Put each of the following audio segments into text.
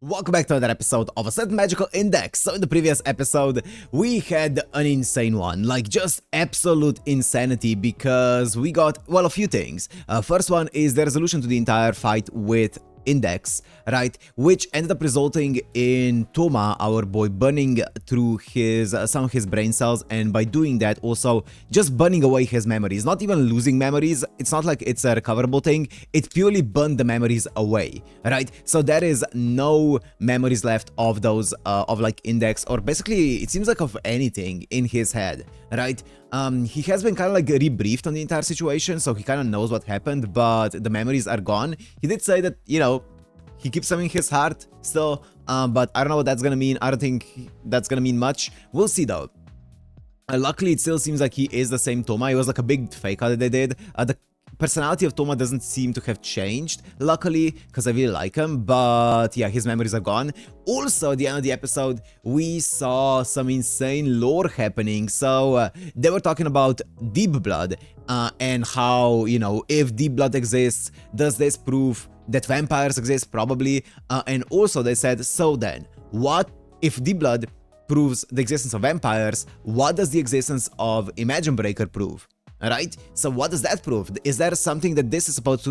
Welcome back to another episode of A Certain Magical Index. So in the previous episode, we had an insane one, like just absolute insanity, because we got, well, a few things. First one is the resolution to the entire fight with Index, right, which ended up resulting in Toma, our boy, burning through his some of his brain cells, and by doing that also just burning away his memories. Not even losing memories, it's not like it's a recoverable thing, it purely burned the memories away, right? So there is no memories left of those of like Index, or basically it seems like of anything in his head, right? He has been kind of like rebriefed on the entire situation, so he kind of knows what happened, but the memories are gone. He did say that, you know, he keeps them in his heart still, but I don't know what that's gonna mean. I don't think that's gonna mean much. We'll see though. Luckily, it still seems like he is the same Toma. It was like a big fake out that they did. The personality of Toma doesn't seem to have changed, luckily, because I really like him, but yeah, his memories are gone. Also, at the end of the episode, we saw some insane lore happening. So they were talking about deep blood and how, you know, if deep blood exists, does this prove that vampires exist? Probably. And also they said, so then, what if deep blood proves the existence of vampires, what does the existence of Imagine Breaker prove? Right? So what does that prove? Is there something that this is supposed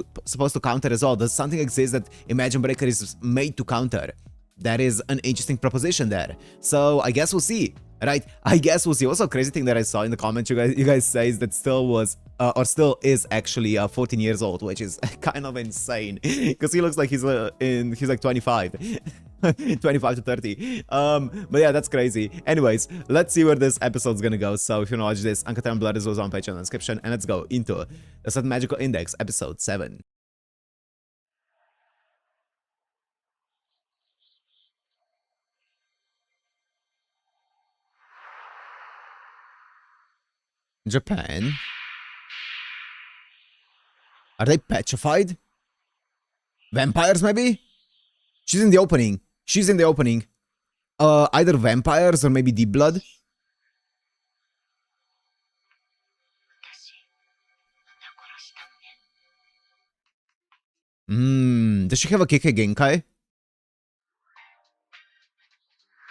to counter as well? Does something exist that Imagine Breaker is made to counter? That is an interesting proposition there. So I guess we'll see. Right? I guess we'll see. Also, crazy thing that I saw in the comments, you guys says that still was or still is actually 14 years old, which is kind of insane because he looks like he's like 25. 25 to 30. But yeah, that's crazy. Anyways, let's see where this episode's gonna go. So if you wanna watch this, Uncut and Blood is also on Patreon in the description, and let's go into A Certain Magical Index, episode 7. Japan. Are they petrified? Vampires, maybe? She's in the opening. She's in the opening. Either vampires or maybe deep blood. Does she have a Kike Genkai?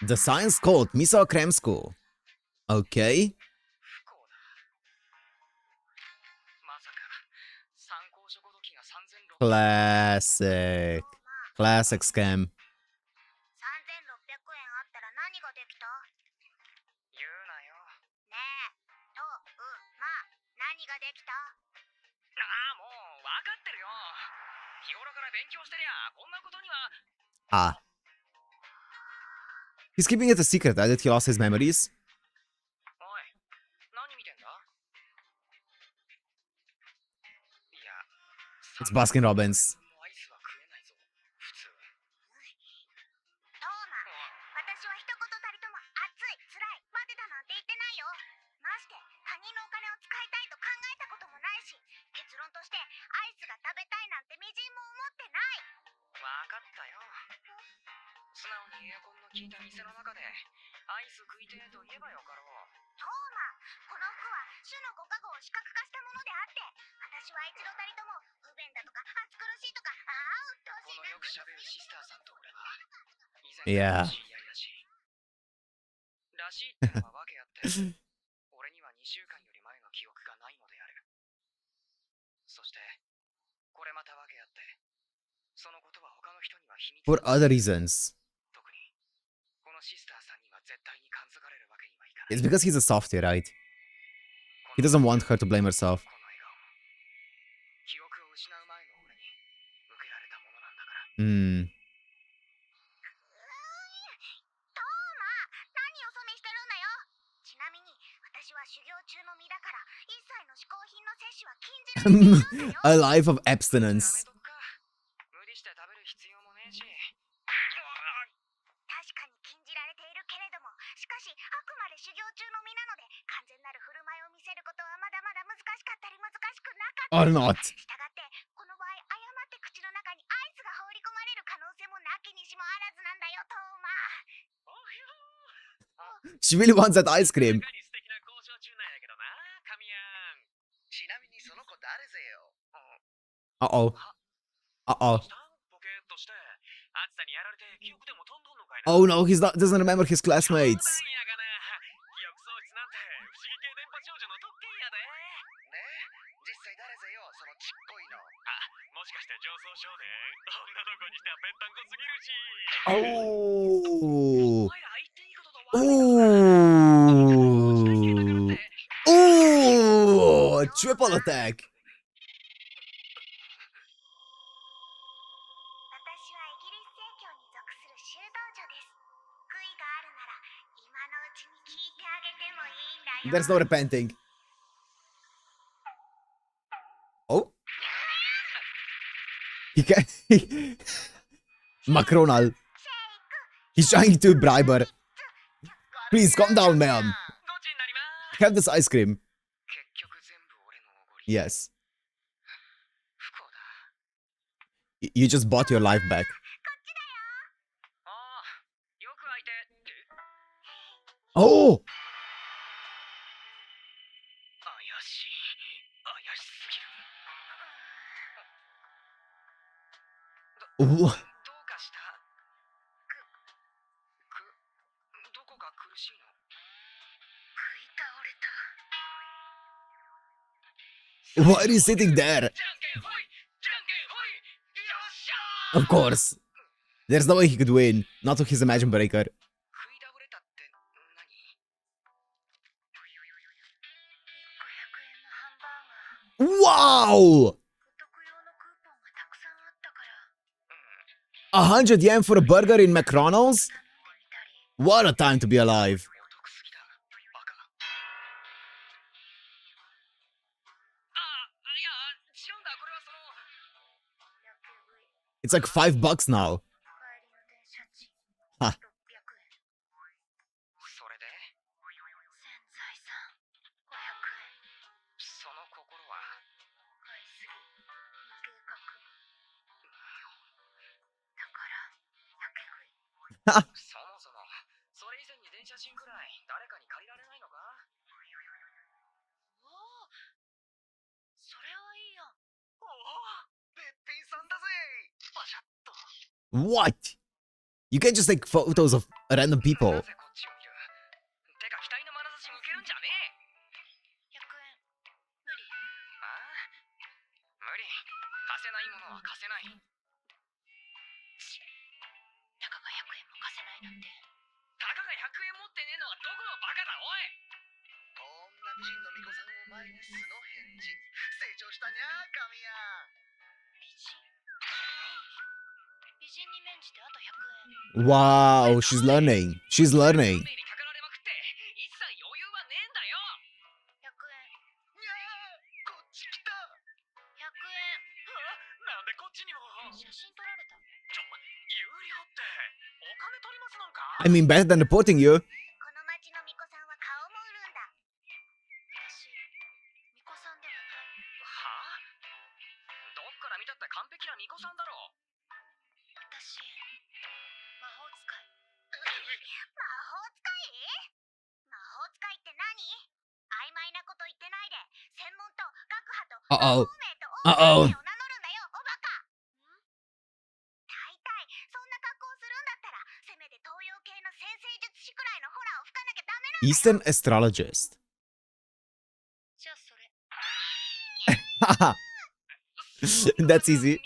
The science called Miso Krem School. Okay. Classic. Classic scam. Ah. He's keeping it a secret, that he lost his memories. It's Baskin Robbins. Yeah. For other reasons. It's because he's a softie, right? He doesn't want her to blame herself. A life of abstinence. Or not. She really wants that ice cream. Uh-oh. Uh-oh. Oh no, he's not doesn't remember his classmates. Oh. Ooh. Ooh. Triple attack. There's no repenting. Oh. He can't. Macronal. He's trying to bribe her. Please calm down, ma'am. Have this ice cream. Yes. You just bought your life back. Oh! What? Why are you sitting there? Of course. There's no way he could win. Not with his Imagine Breaker. Wow! 100 yen for a burger in McDonald's? What a time to be alive. It's like $5 now. Huh. What? You can't just take photos of random people. Wow, she's learning. She's learning. I mean, better than reporting you. Uh-oh. Uh-oh. Eastern astrologist. That's easy.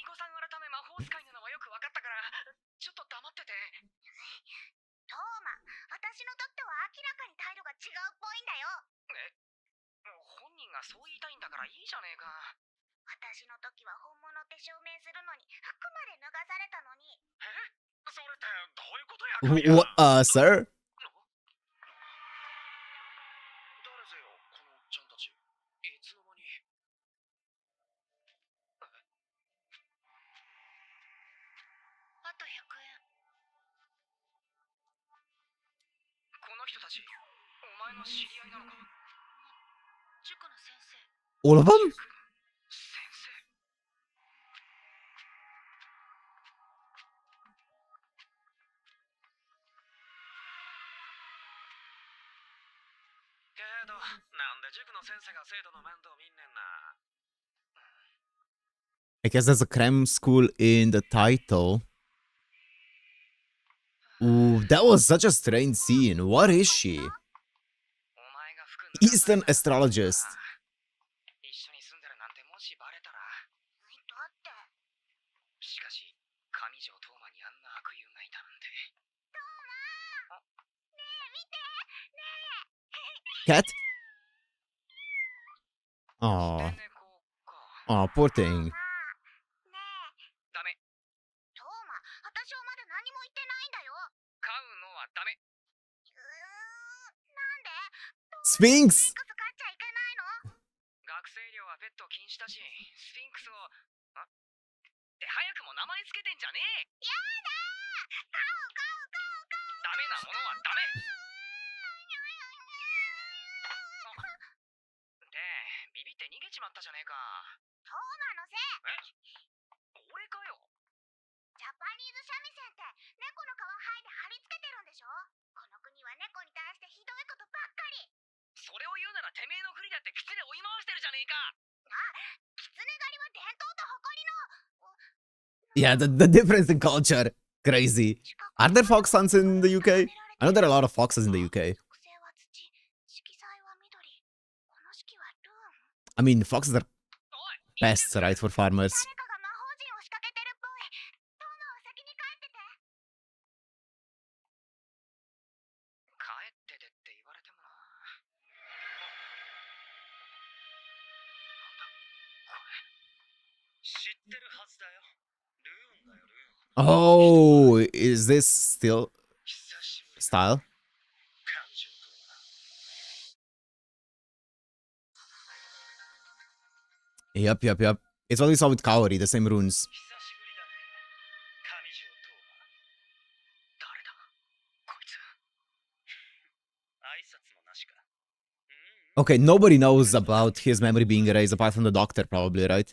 What, sir? All of them? I guess there's a creme school in the title. Ooh, that was such a strange scene. What is she? Eastern astrologist. 一緒に住んでるなんてもしバレたら。だって。しかし、上条東馬にあんな悪友がいたなんて。東馬。ねえ、見て。ねえ。Cat? Aw. Aw, poor thing. ダメ。東馬、私はまだ何も言ってないんだよ。飼うのはダメ。なんで？ Sphinx! 飼っちゃいけないの？学生寮はペット禁止だし、スフィンクスを。って早くも名前つけてんじゃねえ。やだー。ダメなものはダメ。で、ビビって逃げちまったじゃねえか。トーマのせい。俺かよ。ジャパニーズ三味線って猫の皮剥いで貼り付けてるんでしょ。この国は猫に対してひどいことばっかり。それを言うならてめえの国だってキツネ追い回してるじゃねえか。キツネ狩りは伝統と誇りの。Yeah, the difference in culture. Crazy. Are there fox hunts in the UK? I know there are a lot of foxes in the UK. I mean, foxes are pests, right, for farmers. Oh, is this still style? Yep. It's what we saw with Kaori, the same runes. Okay, nobody knows about his memory being erased apart from the doctor, probably, right?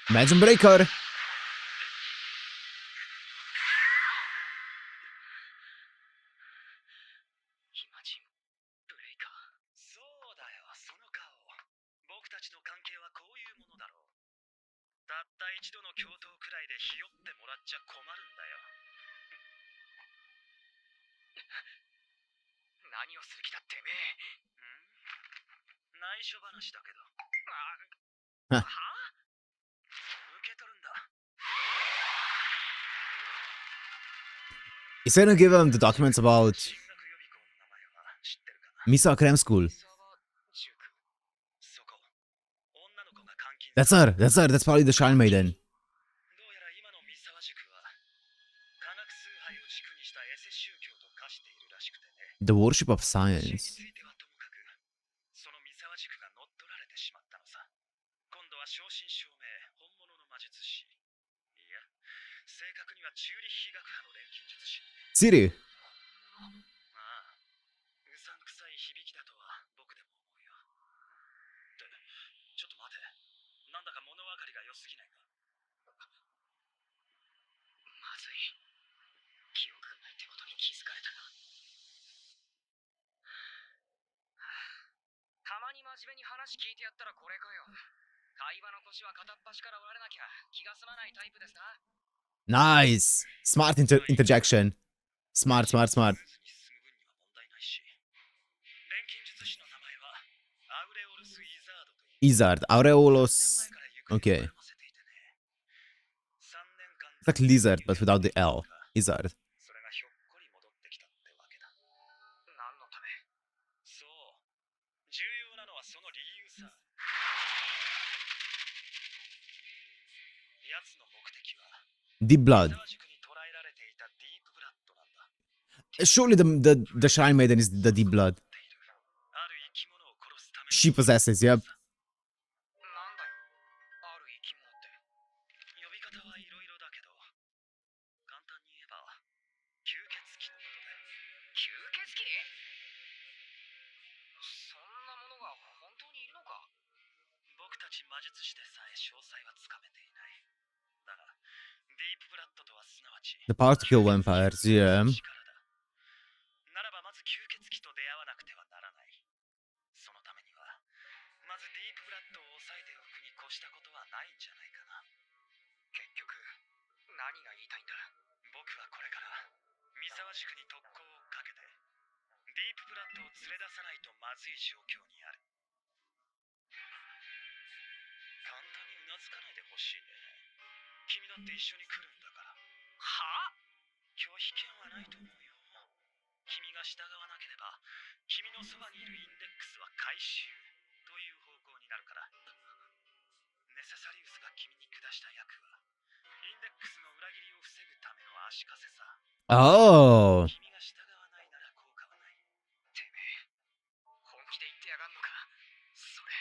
Imagine Breaker! Huh. He's gonna give him the documents about Misa Krem School. That's her, that's probably the Shrine Maiden. The worship of science. Siri. Nice. Smart interjection. Smart. Izard. Aureolos. Okay. It's like lizard, but without the L. Izard. Deep blood. Surely the Shrine Maiden is the deep blood. She possesses, yep. The power to kill vampires, yeah. ならばまず吸血鬼と出会わなくてはならない。そのためにはまずディープブラッドを抑えておくに越したことはないんじゃないかな。結局何が言いたいんだ。僕はこれから三沢塾に特攻をかけてディープブラッドを連れ出さないとまずい状況にある。簡単にうなずかないでほしいね。君だって一緒に来るんだから。はあ？拒否権はないと思うよ。君が従わなければ君のそばにいるインデックスは回収という方向になるから。ネセサリウスが君に下した役はインデックスの裏切りを防ぐための足かせさ。Oh. 君が従わないなら効果はない。てめえ、本気で言ってやがんのか。それ。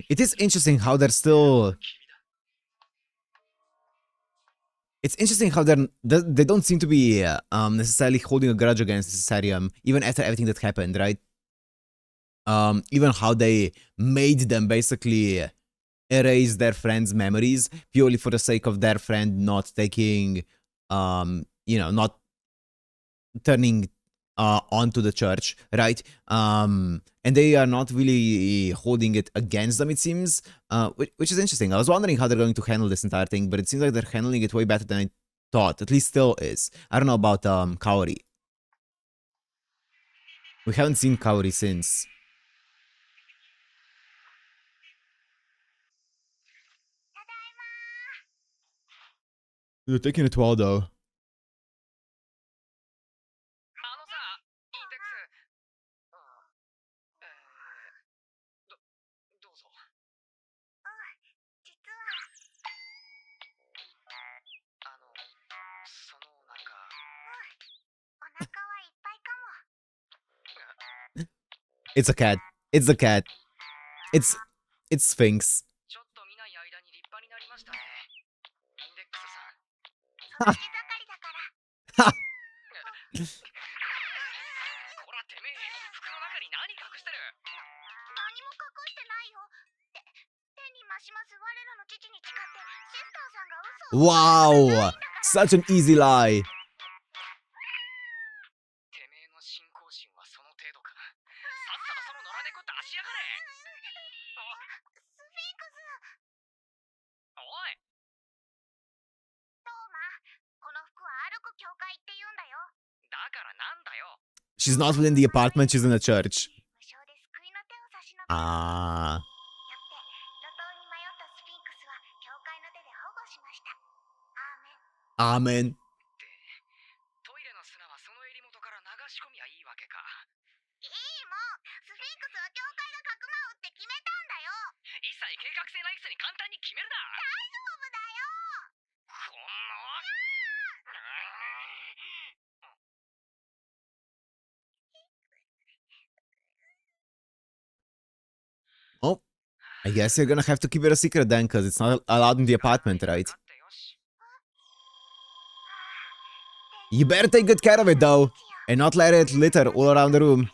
It is interesting how they're still. It's interesting how they don't seem to be necessarily holding a grudge against Necessarium, even after everything that happened, right? Even how they made them basically erase their friend's memories purely for the sake of their friend not taking, not turning onto the church, right? And they are not really holding it against them, it seems, which is interesting. I was wondering how they're going to handle this entire thing, but it seems like they're handling it way better than I thought. At least still is. I don't know about Kaori. We haven't seen Kaori since. They're taking it well though. どうぞ。実はそのお腹。お腹はいっぱいかも。It's a cat. It's the cat. It's Sphinx. ちょっと見ない間に立派になりましたね。インデックスさん。育ち盛りだから。Ha! こらてめえ、服の中に何隠してる？何も隠してないよ。手に増します我らの父に誓ってシスターさんが嘘を。 Wow! Such an easy lie. てめえの信仰心はその程度か。さっさとその野良猫出しやがれ。スフィンクス。おい。トーマ、この服は歩く教会って言うんだよ。だからなんだよ。She's not within the apartment, she's in a church. 無償で救いの手を差し伸べる。Ah. よって路頭に迷ったスフィンクスは教会の手で保護しました。アーメン。Amen. トイレの砂はその襟元から流し込みゃいいわけか。いいもん。スフィンクスは教会がかくまうって決めたんだよ。一切計画性ないくせに簡単に決めるな。大丈夫だよ。こんな。Oh, I guess you're gonna have to keep it a secret then, because it's not allowed in the apartment, right? You better take good care of it, though, and not let it litter all around the room.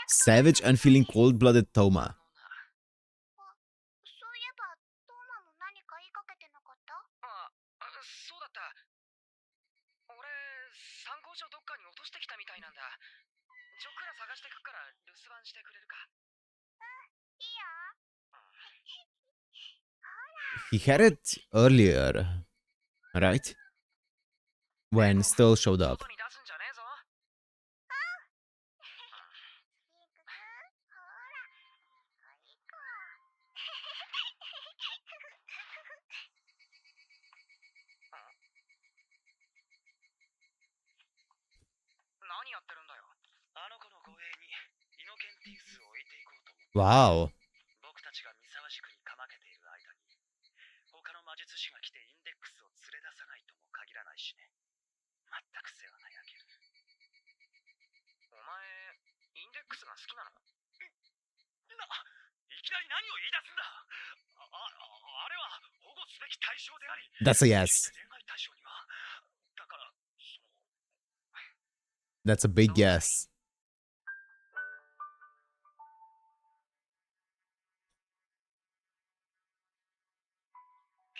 Savage and feeling cold-blooded Toma. そういえばトーマも何か言いかけてなかった？そうだった。俺、参考書どっかに落としてきたみたいなんだ。ちょっくら探してくから留守番してくれるか。いいよ。He had it earlier, right? When Still showed up. 外に出すんじゃねえぞ。何やってるんだよ。あの子の護衛にイノケンティウスを置いていこうと思って。Wow. 僕たちが三沢塾にかまけている間に他の魔術師が来てインデックスを連れ出さないとも限らないしね。まったく世話ないあげる。お前、インデックスが好きなの？いきなり何を言い出すんだ。あれは保護すべき対象であり。 That's a yes. 恋愛対象には。だから、That's a big yes.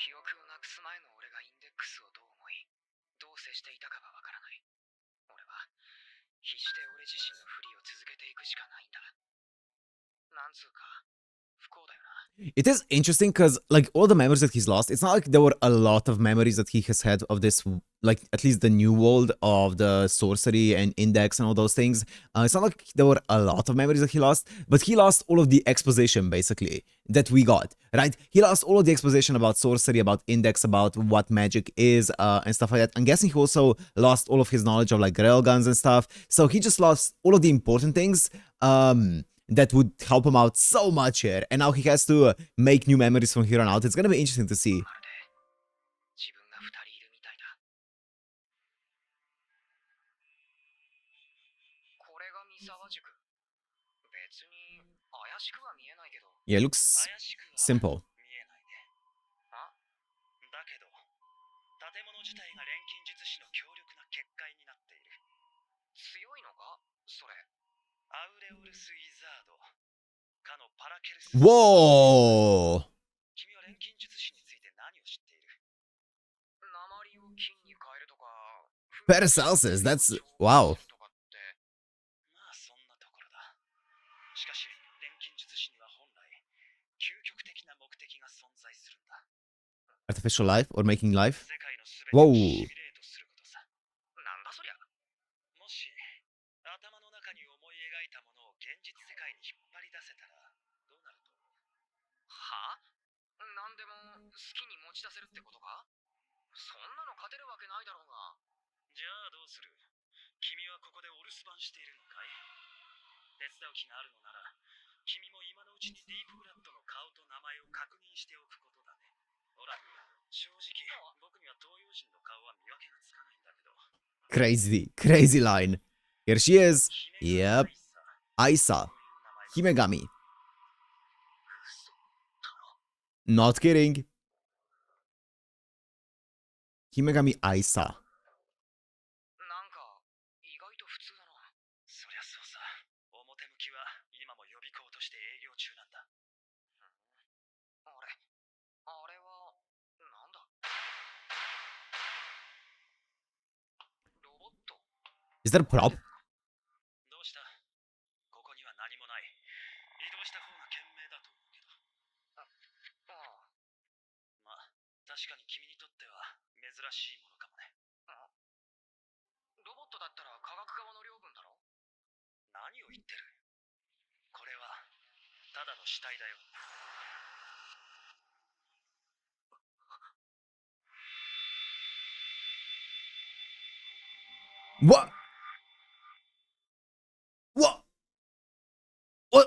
急す前の俺がインデックスをどう思い、どう接していたかはわからない。俺は必死で俺自身のふりを続けていくしかないんだ。なんつうか、不幸だよな。It is interesting because, like, all the memories that he's lost, it's not like there were a lot of memories that he has had of this, like, at least the new world of the sorcery and index and all those things. It's not like there were a lot of memories that he lost, but he lost all of the exposition, basically, that we got, right? He lost all of the exposition about sorcery, about index, about what magic is, and stuff like that. I'm guessing he also lost all of his knowledge of, like, railguns and stuff. So he just lost all of the important things, that would help him out so much here, and now he has to make new memories from here on out. It's gonna be interesting to see. 自分が二人いるみたいだ。これが三沢塾。別に怪しくは見えないけど。Yeah, it looks simple. 見えないね。あ？だけど、建物自体が錬金術師の強力な結界になっている。強いのか？それ。アウレオルス・イザード。かのパラケルス。Whoa! 君は錬金術師について何を知っている？鉛を金に変えるとか。Paracelsus, that's wow. まあそんなところだ。しかし錬金術師には本来究極的な目的が存在するんだ。Artificial life or making life? 世界のすべてを Whoa. シミュレートすることさ。なんだそりゃ。もし頭の中に思い描いたものを現実世界に引っ張り出せたらどうなると思う？はあ？なんでも好きに持ち出せるってことか？そんなの勝てるわけないだろうが。じゃあどうする？君はここでお留守番しているのかい？手伝う気があるのなら、君も今のうちにディープブラッドの顔と名前を確認しておくことだね。ほら、正直、僕には東洋人の顔は見分けがつかないんだけど。Crazy, crazy line. Here she is. Yep. Aisa. Himegami. Not kidding. Himegami Aisa. なんか意外と普通だな。そりゃそうさ。表向きは今も予備校として営業中なんだ。あれはなんだ？ロボット。Is that a prop? どうした？ここには何もない。移動した方が賢明だと思うけど。まあ確かに君にとっては珍しいものかもね。ロボットだったら科学側の領分だろ？何を言ってる？これはただの死体だよ。What?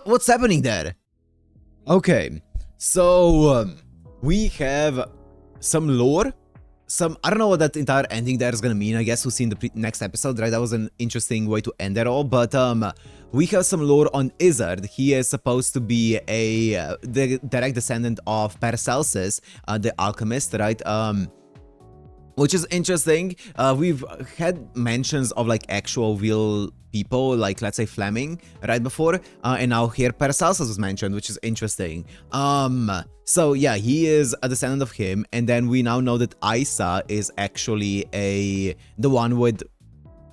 What's happening there? Okay, so we have some lore. I don't know what that entire ending there is gonna mean. I guess we'll see in the next episode, right? That was an interesting way to end it all. But we have some lore on Izzard. He is supposed to be the direct descendant of Paracelsus, the alchemist, right? Which is interesting. We've had mentions of like actual real people, like let's say Fleming, right before, and now here Paracelsus was mentioned, which is interesting. So yeah, he is a descendant of him, and then we now know that Aisa is actually the one with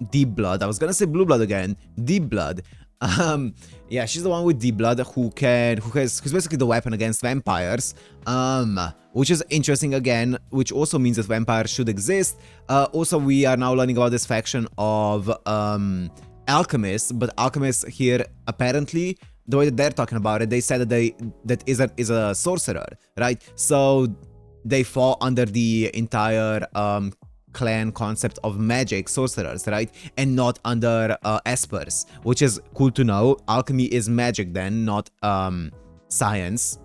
deep blood. I was gonna say blue blood again, deep blood. Yeah, she's the one with deep blood who's basically the weapon against vampires. Which is interesting again, which also means that vampires should exist. Also, we are now learning about this faction of alchemists, but alchemists here apparently, the way that they're talking about it, they said that Izzard is a sorcerer, right? So they fall under the entire clan concept of magic sorcerers, right? And not under espers, which is cool to know. Alchemy is magic then, not science.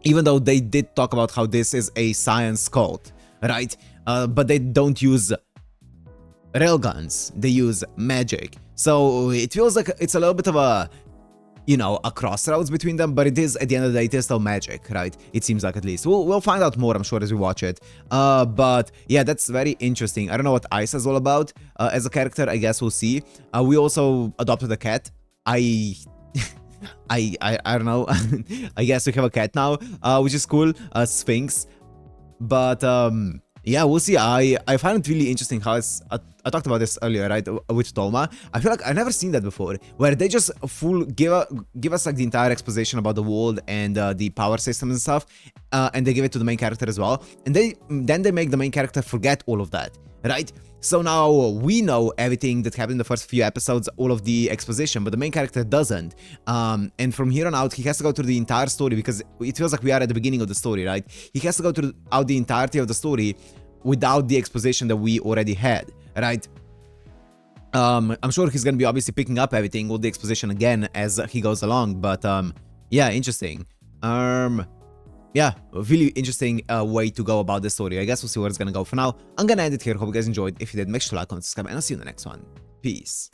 Even though they did talk about how this is a science cult, right? But they don't use railguns, they use magic. So it feels like it's a little bit of a, you know, a crossroads between them, but it is, at the end of the day, it is still magic, right? It seems like, at least. We'll find out more, I'm sure, as we watch it. But yeah, that's very interesting. I don't know what Aisa is all about. As a character, I guess we'll see. We also adopted a cat. I don't know. I guess we have a cat now, which is cool. Sphinx. But yeah, we'll see. I find it really interesting how it's. I talked about this earlier, right, with Toma. I feel like I've never seen that before, where they just give us like the entire exposition about the world and the power systems and stuff, and they give it to the main character as well, and then they make the main character forget all of that, right? So now we know everything that happened in the first few episodes, all of the exposition, but the main character doesn't. And from here on out, he has to go through the entire story, because it feels like we are at the beginning of the story, right? He has to go throughout the entirety of the story without the exposition that we already had, right? I'm sure he's gonna be obviously picking up everything, all the exposition again as he goes along, but yeah, interesting. Yeah, really interesting way to go about this story. I guess we'll see where it's gonna go. For now, I'm gonna end it here. Hope you guys enjoyed. If you did, make sure to like, comment, subscribe, and I'll see you in the next one. Peace.